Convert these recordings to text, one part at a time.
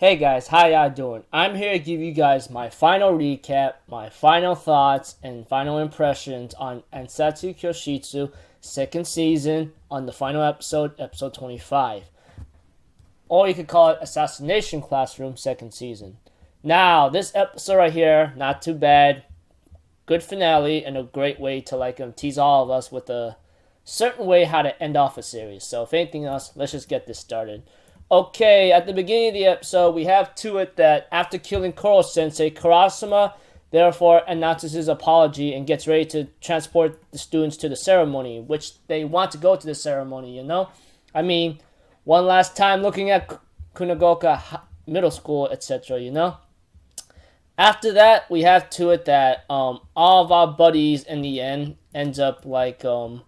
Hey guys, how y'all doing? I'm here to give you guys my final recap, my final thoughts, and final impressions on Ansatsu Kyoushitsu second season on the final episode, episode 25. Or you could call it Assassination Classroom second season. Now, this episode right here, not too bad. Good finale and a great way to tease all of us with a certain way how to end off a series. So if anything else, let's just get this started. Okay, at the beginning of the episode, we have to it that after killing Koro-sensei, Karasuma therefore announces his apology and gets ready to transport the students to the ceremony, which they want to go to the ceremony, you know? I mean, one last time looking at Kunogoka Middle School, etc., you know? After that, we have to it that all of our buddies in the end ends up going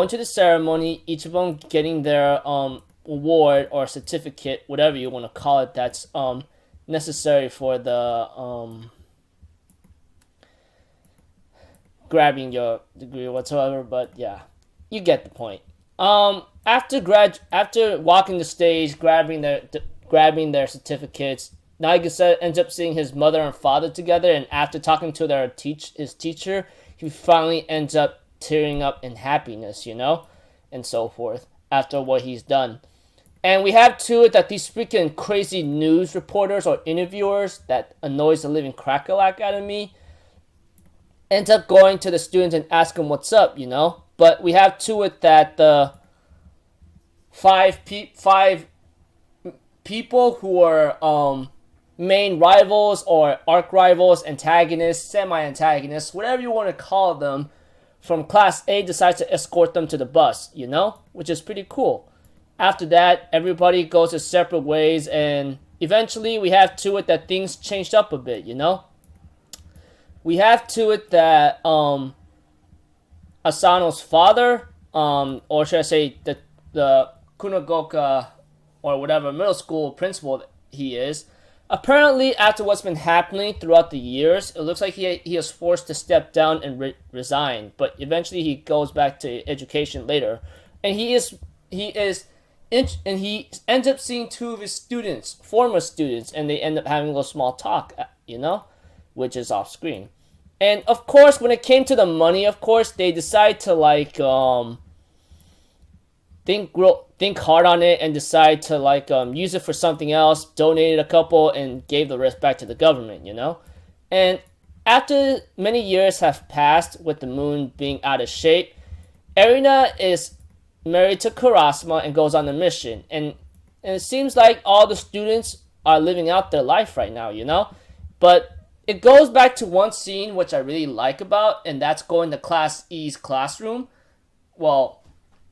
to the ceremony, each of them getting their award or certificate, whatever you want to call it, that's necessary for the grabbing your degree or whatsoever. But yeah, you get the point. After walking the stage, grabbing their certificates, Nagisa ends up seeing his mother and father together, and after talking to his teacher, he finally ends up tearing up in happiness, you know, and so forth after what he's done. And we have to it that these freaking crazy news reporters or interviewers that annoys the living crackalack out of me ends up going to the students and ask them what's up, you know. But we have to it that the five people who are main rivals or arch rivals, antagonists, semi-antagonists, whatever you want to call them, from Class A decides to escort them to the bus, you know, which is pretty cool. After that, everybody goes their separate ways, and eventually we have to it that things changed up a bit, you know? We have to it that Asano's father, or should I say the Kunogoka or whatever middle school principal he is, apparently after what's been happening throughout the years, it looks like he is forced to step down and resign, but eventually he goes back to education later. And he ends up seeing two of his students, former students, and they end up having a little small talk, you know, which is off screen. And of course, when it came to the money, of course, they decide to think hard on it and decide to use it for something else, donated a couple, and gave the rest back to the government, you know. And after many years have passed with the moon being out of shape, Erina is married to Karasuma and goes on a mission, and it seems like all the students are living out their life right now, you know. But it goes back to one scene which I really like about, and that's going to Class E's classroom. Well,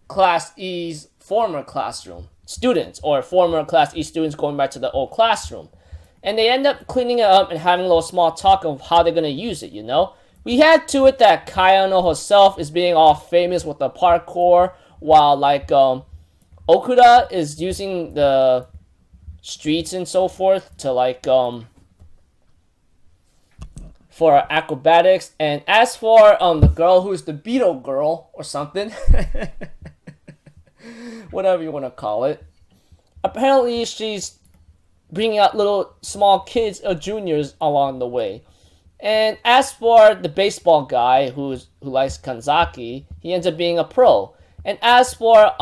Class E's former classroom students, or former Class E students going back to the old classroom, and they end up cleaning it up and having a little small talk of how they're gonna use it, you know. We had to it that Kayano herself is being all famous with the parkour, while Okuda is using the streets and so forth to for acrobatics. And as for the girl who's the Beetle girl or something, whatever you want to call it, apparently she's bringing out little small kids or juniors along the way. And as for the baseball guy who likes Kanzaki, he ends up being a pro. And as for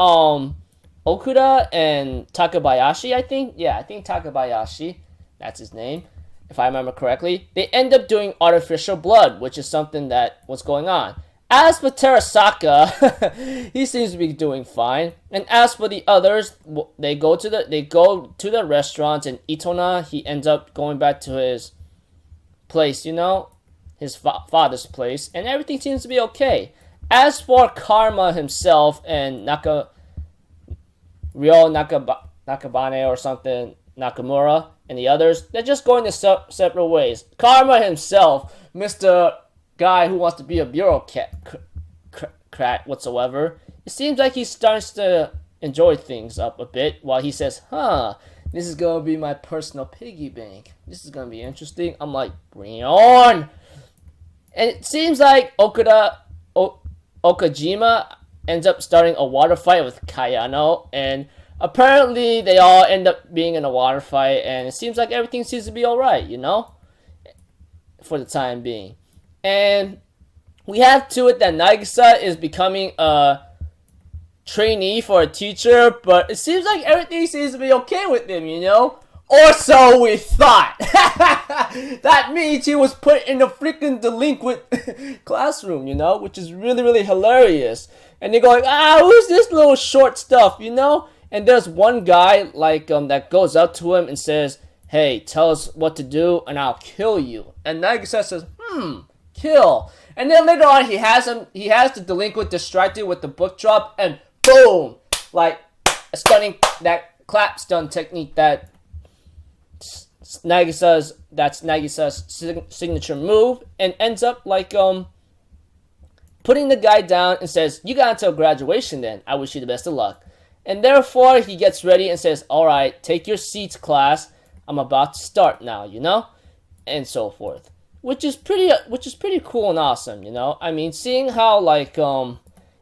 Okuda and Takabayashi, I think Takabayashi, that's his name, if I remember correctly, they end up doing artificial blood, which is something that was going on. As for Terasaka, he seems to be doing fine. And as for the others, they go to the restaurants, and Itona, he ends up going back to his place, you know, his father's place, and everything seems to be okay. As for Karma himself and Nakabane or something, Nakamura, and the others, they're just going their separate ways. Karma himself, Mr. Guy who wants to be a bureaucrat whatsoever, it seems like he starts to enjoy things up a bit while he says, this is going to be my personal piggy bank. This is going to be interesting. I'm like, bring it on! And it seems like Okajima ends up starting a water fight with Kayano, and apparently they all end up being in a water fight, and it seems like everything seems to be alright, for the time being. And we have to it that Nagisa is becoming a trainee for a teacher, but it seems like everything seems to be okay with him. Or so we thought. That means he was put in a freaking delinquent classroom, which is really, really hilarious. And they're going, who's this little short stuff, And there's one guy, that goes up to him and says, hey, tell us what to do and I'll kill you. And Nagisa says, kill. And then later on, he has the delinquent distracted with the book drop, and boom! Like a stunning, that clap stun technique that's Nagisa's signature move, and ends up putting the guy down and says, you got until graduation then. I wish you the best of luck. And therefore, he gets ready and says, alright, take your seats, class. I'm about to start now, and so forth. Which is pretty cool and awesome, I mean, seeing how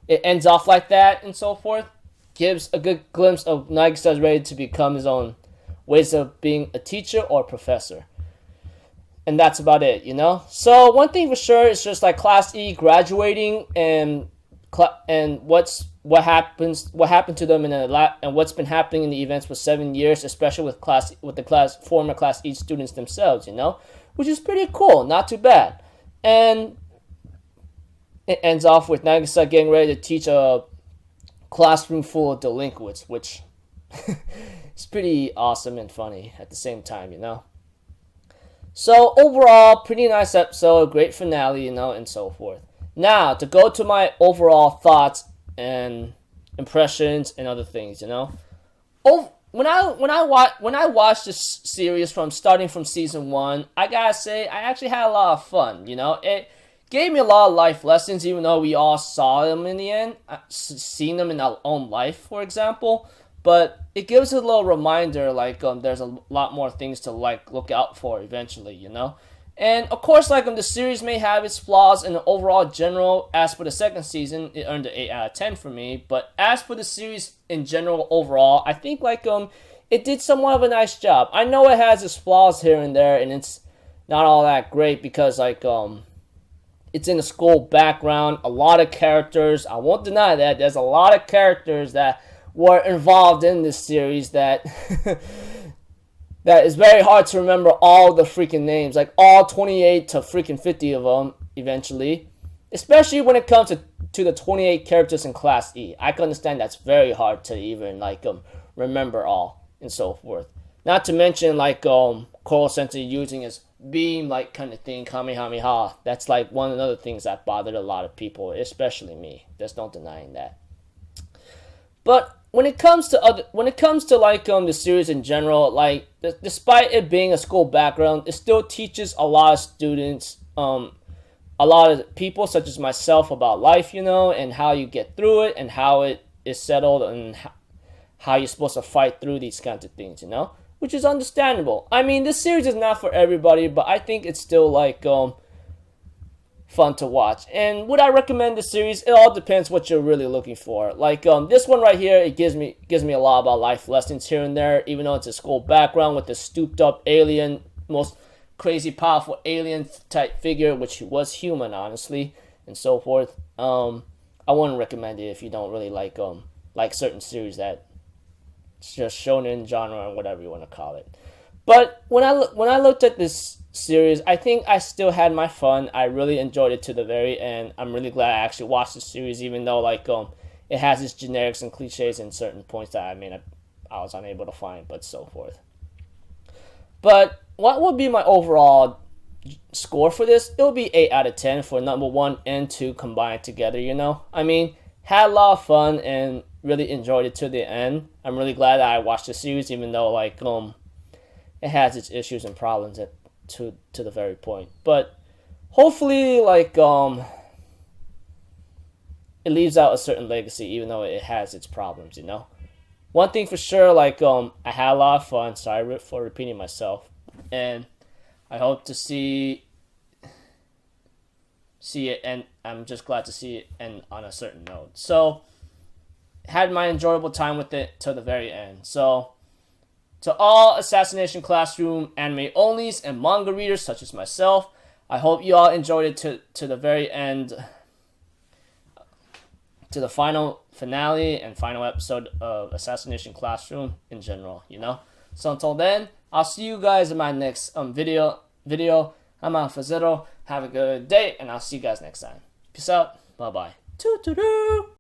it ends off like that and so forth gives a good glimpse of Nagisa's ready to become his own ways of being a teacher or professor. And that's about it, So one thing for sure is just Class E graduating and what happened to them and what's been happening in the events for 7 years, especially with the former Class E students themselves, which is pretty cool, not too bad. And it ends off with Nagisa getting ready to teach a classroom full of delinquents, which is pretty awesome and funny at the same time, So overall, pretty nice episode, great finale, and so forth. Now, to go to my overall thoughts and impressions and other things, When I watched this series starting from season 1, I gotta say I actually had a lot of fun. It gave me a lot of life lessons, even though we all saw them in the end, seen them in our own life, for example. But it gives a little reminder, there's a lot more things to look out for eventually, And of course, the series may have its flaws in the overall general. As for the second season, it earned an 8 out of 10 for me. But as for the series in general overall, I think it did somewhat of a nice job. I know it has its flaws here and there, and it's not all that great because it's in a school background. A lot of characters. I won't deny that there's a lot of characters that were involved in this series that. That is very hard to remember all the freaking names, all 28 to freaking 50 of them eventually. Especially when it comes to the 28 characters in Class E. I can understand that's very hard to even remember all and so forth. Not to mention Coral Sensei using his beam kind of thing, Kamehameha. That's one of the other things that bothered a lot of people, especially me. There's no denying that. But when it comes to the series in general, despite it being a school background, it still teaches a lot of students, a lot of people such as myself about life, and how you get through it and how it is settled and how you're supposed to fight through these kinds of things, which is understandable. I mean, this series is not for everybody, but I think it's still fun to watch. And would I recommend the series? It all depends what you're really looking for. This one right here, it gives me a lot about life lessons here and there, even though it's a school background with the stooped up alien, most crazy powerful alien type figure, which was human honestly, and so forth. I wouldn't recommend it if you don't really like certain series that it's just shonen genre or whatever you want to call it. But when I looked at this series, I think I still had my fun. I really enjoyed it to the very end. I'm really glad I actually watched the series, even though it has its generics and cliches in certain points that I was unable to find, but so forth. But what would be my overall score for this? It would be 8 out of 10 for number 1 and 2 combined together. I mean, had a lot of fun and really enjoyed it to the end. I'm really glad that I watched the series, even though it has its issues and problems to the very point. But hopefully it leaves out a certain legacy, even though it has its problems. One thing for sure, I had a lot of fun. Sorry for repeating myself, and I hope to see it, and I'm just glad to see it end on a certain note. So had my enjoyable time with it to the very end. So, to all Assassination Classroom anime onlys and manga readers such as myself, I hope you all enjoyed it to the very end, to the final finale and final episode of Assassination Classroom in general, you know? So until then, I'll see you guys in my next video. I'm Alpha Zero. Have a good day, and I'll see you guys next time. Peace out. Bye-bye. Toot-toot-toot.